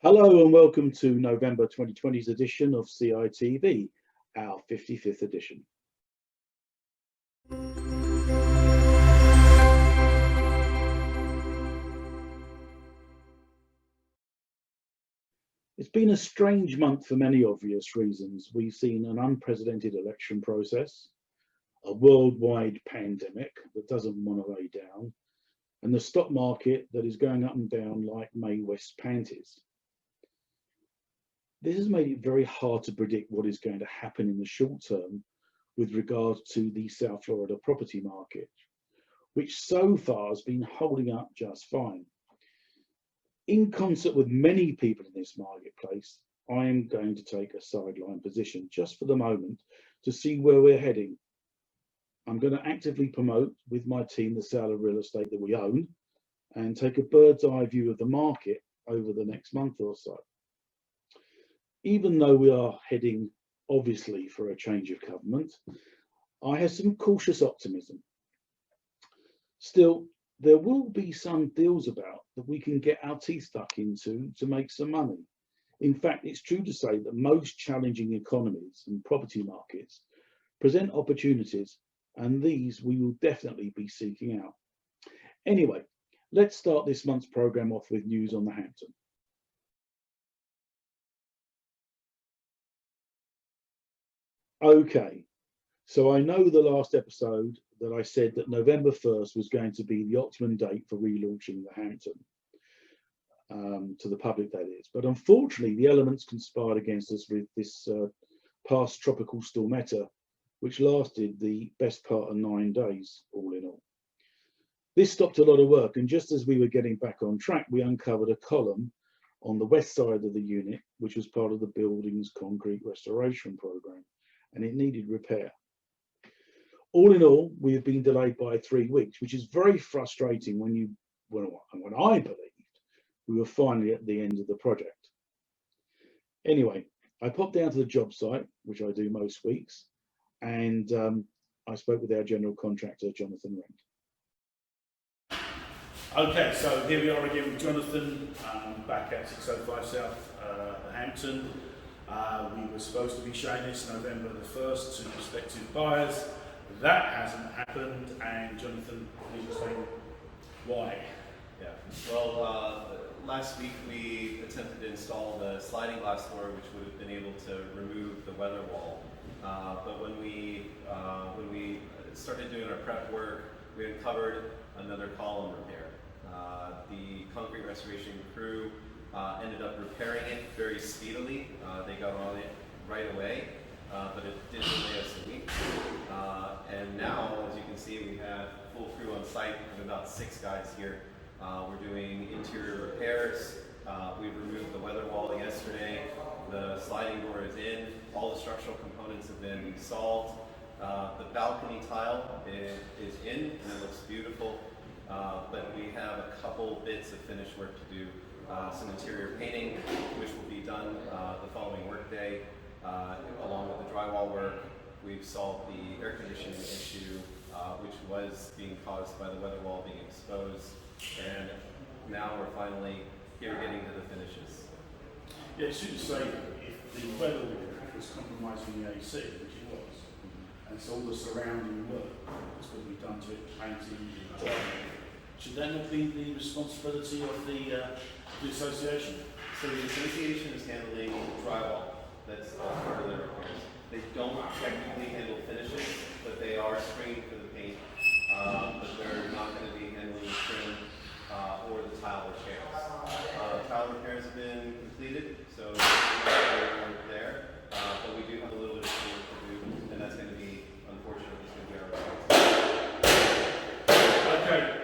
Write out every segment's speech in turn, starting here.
Hello and welcome to November 2020's edition of CITV, our 55th edition. It's been a strange month for many obvious reasons. We've seen an unprecedented election process, a worldwide pandemic that doesn't want to lay down, and the stock market that is going up and down like Mae West panties. This has made it very hard to predict what is going to happen in the short term with regards to the South Florida property market, which so far has been holding up just fine. In concert with many people in this marketplace, I am going to take a sideline position just for the moment to see where we're heading. I'm going to actively promote with my team the sale of real estate that we own and take a bird's eye view of the market over the next month or so. Even though we are heading obviously for a change of government, I have some cautious optimism. Still, there will be some deals about that we can get our teeth stuck into to make some money. In fact, it's true to say that most challenging economies and property markets present opportunities, and these we will definitely be seeking out. Anyway, let's start this month's program off with news on the Hampton. Okay, so I know the last episode that I said that November 1st was going to be the optimum date for relaunching the Hampton to the public, that is. But unfortunately, the elements conspired against us with this past tropical storm Eta, which lasted the best part of 9 days, all in all. This stopped a lot of work, and just as we were getting back on track, we uncovered a column on the west side of the unit, which was part of the building's concrete restoration program, and it needed repair. All in all, we have been delayed by 3 weeks, which is very frustrating when I believed we were finally at the end of the project. Anyway, I popped down to the job site, which I do most weeks, and I spoke with our general contractor, Jonathan Rent. Okay, so here we are again with Jonathan, back at 605 South Hampton. We were supposed to be showing this November the 1st to prospective buyers. That hasn't happened, and Jonathan, please explain why. Yeah, well, last week we attempted to install the sliding glass door, which would have been able to remove the weather wall. But when we started doing our prep work, we uncovered another column repair. The concrete restoration crew ended up repairing it very speedily. They got on it right away, but it did delay us a week. And now, as you can see, we have full crew on site. We have about 6 guys here. We're doing interior repairs. We've removed the weather wall yesterday. The sliding door is in. All the structural components have been installed. The balcony tile is in, and it looks beautiful. But we have a couple bits of finished work to do. Some interior painting, which will be done the following workday, along with the drywall work. We've solved the air conditioning issue, which was being caused by the weather wall being exposed, and now we're finally here getting to the finishes. Yeah, it's true to say that if the weather was compromising the AC, which it was, and so all the surrounding work that's going to be done to it, painting, should that not be the responsibility of the association? So the association is handling drywall. That's part of their repairs. They don't technically handle finishes, but they are screened for the paint. But they're not going to be handling trim or the tile repairs. Tile repairs have been completed, so we're there. But we do have a little bit of work to do, and that's going to be, unfortunately, it's going to be our responsibility. Okay.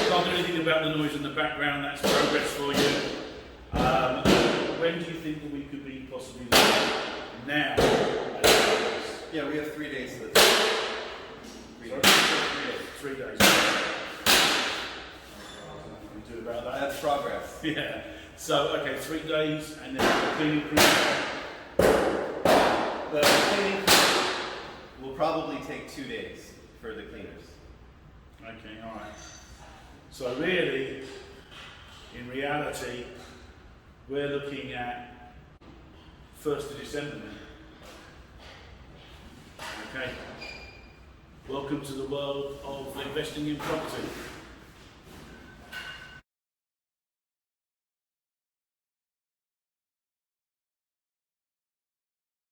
Can't do anything about the noise in the background. That's progress for you. When do you think that we could be possibly now? Yeah, we have 3 days to 3 days. What do we do about that? That's progress. Yeah. So, okay, 3 days, and then the cleaning crew. The cleaning will probably take 2 days for the cleaners. Okay, all right. So really, In reality, we're looking at 1st of December now. Okay. Welcome to the world of investing in property.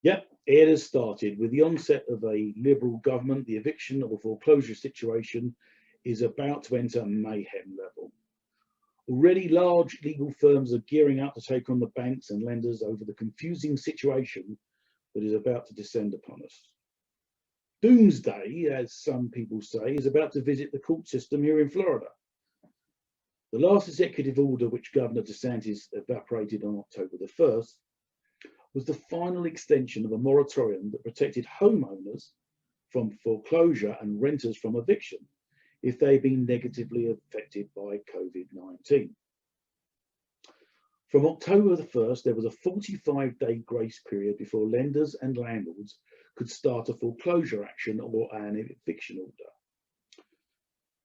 Yep, it has started. With the onset of a Liberal government, the eviction of a foreclosure situation is about to enter mayhem level. Already large legal firms are gearing up to take on the banks and lenders over the confusing situation that is about to descend upon us. Doomsday, as some people say, is about to visit the court system here in Florida. The last executive order which Governor DeSantis evaporated on October the 1st was the final extension of a moratorium that protected homeowners from foreclosure and renters from eviction if they've been negatively affected by COVID-19. From October the 1st, there was a 45-day grace period before lenders and landlords could start a foreclosure action or an eviction order.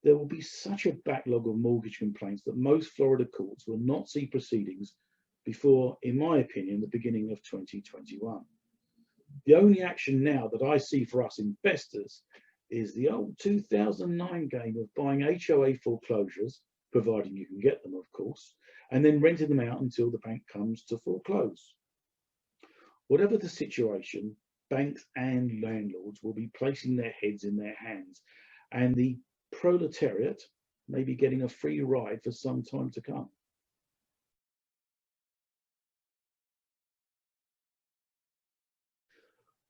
There will be such a backlog of mortgage complaints that most Florida courts will not see proceedings before, in my opinion, the beginning of 2021. The only action now that I see for us investors is the old 2009 game of buying HOA foreclosures, providing you can get them, of course, and then renting them out until the bank comes to foreclose. Whatever the situation, banks and landlords will be placing their heads in their hands, and the proletariat may be getting a free ride for some time to come.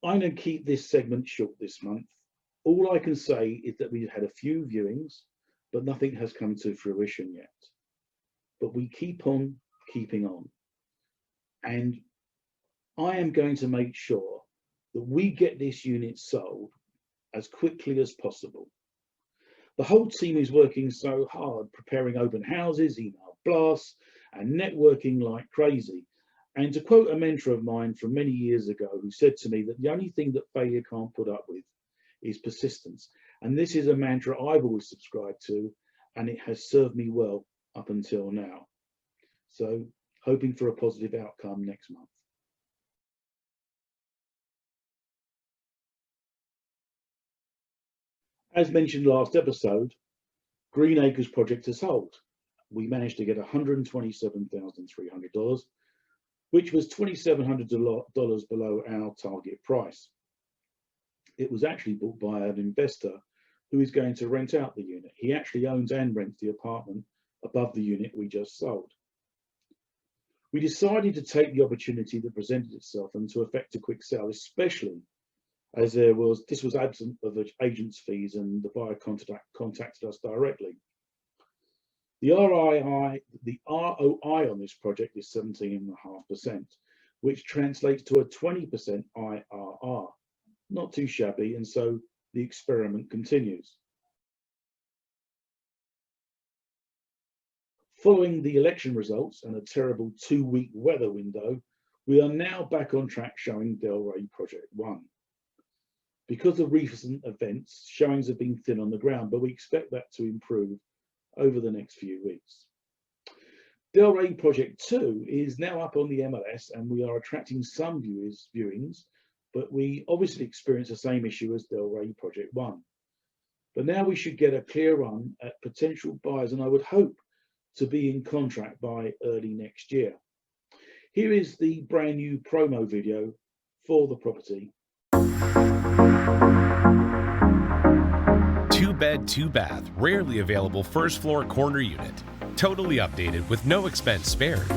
I'm going to keep this segment short this month. All I can say is that we've had a few viewings, but nothing has come to fruition yet. But we keep on keeping on. And I am going to make sure that we get this unit sold as quickly as possible. The whole team is working so hard, preparing open houses, email blasts, and networking like crazy. And to quote a mentor of mine from many years ago, who said to me that the only thing that failure can't put up with is persistence. And this is a mantra I've always subscribed to, and it has served me well up until now. So, hoping for a positive outcome next month. As mentioned last episode, Greenacres project has sold. We managed to get $127,300, which was $2,700 below our target price. It was actually bought by an investor who is going to rent out the unit. He actually owns and rents the apartment above the unit we just sold. We decided to take the opportunity that presented itself and to effect a quick sale, especially as this was absent of agents' fees and the buyer contacted us directly. The ROI on this project is 17.5%, which translates to a 20% IRR. Not too shabby, and so the experiment continues. Following the election results and a terrible 2-week weather window, we are now back on track showing Delray Project 1. Because of recent events, showings have been thin on the ground, but we expect that to improve over the next few weeks. Delray Project 2 is now up on the MLS and we are attracting some viewings, but we obviously experience the same issue as Delray Project 1. But now we should get a clear run at potential buyers, and I would hope to be in contract by early next year. Here is the brand new promo video for the property. 2-bed, 2-bath, rarely available first floor corner unit. Totally updated with no expense spared.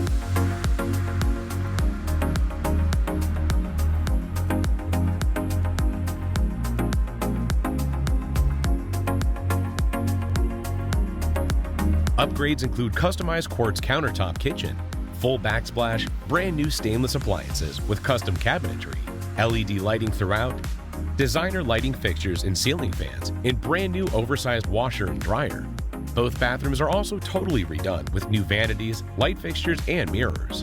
Upgrades include customized quartz countertop kitchen, full backsplash, brand new stainless appliances with custom cabinetry, LED lighting throughout, designer lighting fixtures and ceiling fans, and brand new oversized washer and dryer. Both bathrooms are also totally redone with new vanities, light fixtures, and mirrors.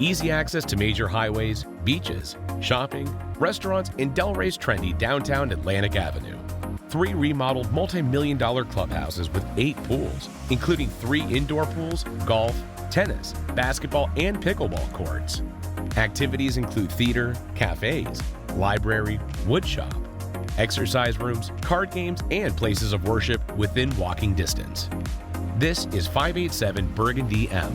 easy access to major highways, beaches, shopping, restaurants, and Delray's trendy downtown Atlantic Avenue. 3 remodeled multi-million-dollar clubhouses with 8 pools, including 3 indoor pools, golf, tennis, basketball, and pickleball courts. Activities include theater, cafes, library, woodshop, exercise rooms, card games, and places of worship within walking distance. This is 587 Burgundy M.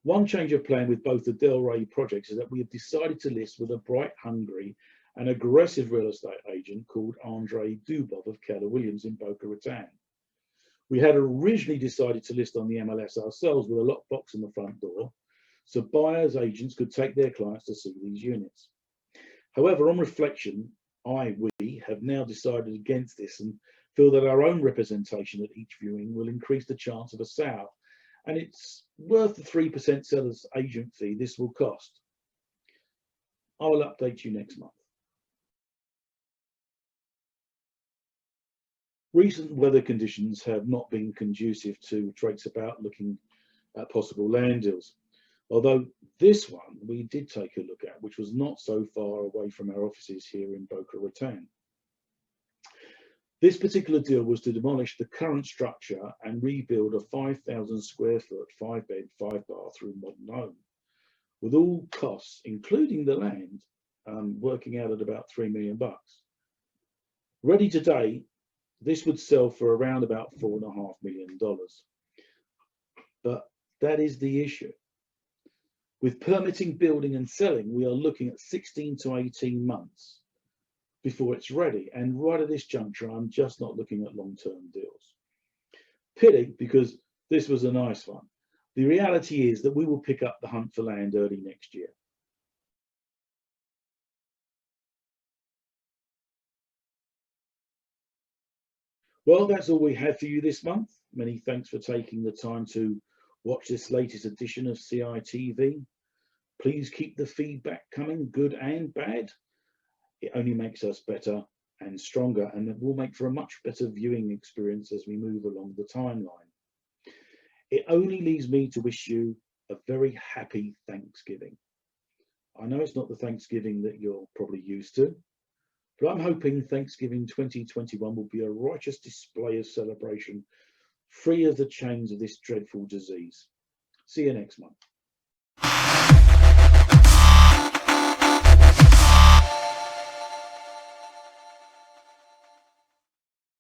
One change of plan with both the Delray projects is that we have decided to list with a bright, hungry and aggressive real estate agent called Andre Dubov of Keller Williams in Boca Raton. We had originally decided to list on the MLS ourselves with a lockbox in the front door, so buyers agents could take their clients to see these units. However, on reflection, we have now decided against this and feel that our own representation at each viewing will increase the chance of a sale, and it's worth the 3% seller's agent fee this will cost. I will update you next month. Recent weather conditions have not been conducive to traipse about looking at possible land deals, although this one we did take a look at, which was not so far away from our offices here in Boca Raton. This particular deal was to demolish the current structure and rebuild a 5,000 square foot, 5-bed, 5-bathroom modern home, with all costs, including the land, working out at about $3 million. Ready today, this would sell for around about $4.5 million. But that is the issue. With permitting, building and selling, we are looking at 16 to 18 months before it's ready. And right at this juncture, I'm just not looking at long-term deals. Pity, because this was a nice one. The reality is that we will pick up the hunt for land early next year. Well, that's all we have for you this month. Many thanks for taking the time to watch this latest edition of CITV. Please keep the feedback coming, good and bad. It only makes us better and stronger, and it will make for a much better viewing experience as we move along the timeline. It only leaves me to wish you a very happy Thanksgiving. I know it's not the Thanksgiving that you're probably used to, but I'm hoping Thanksgiving 2021 will be a righteous display of celebration, free of the chains of this dreadful disease. See you next month.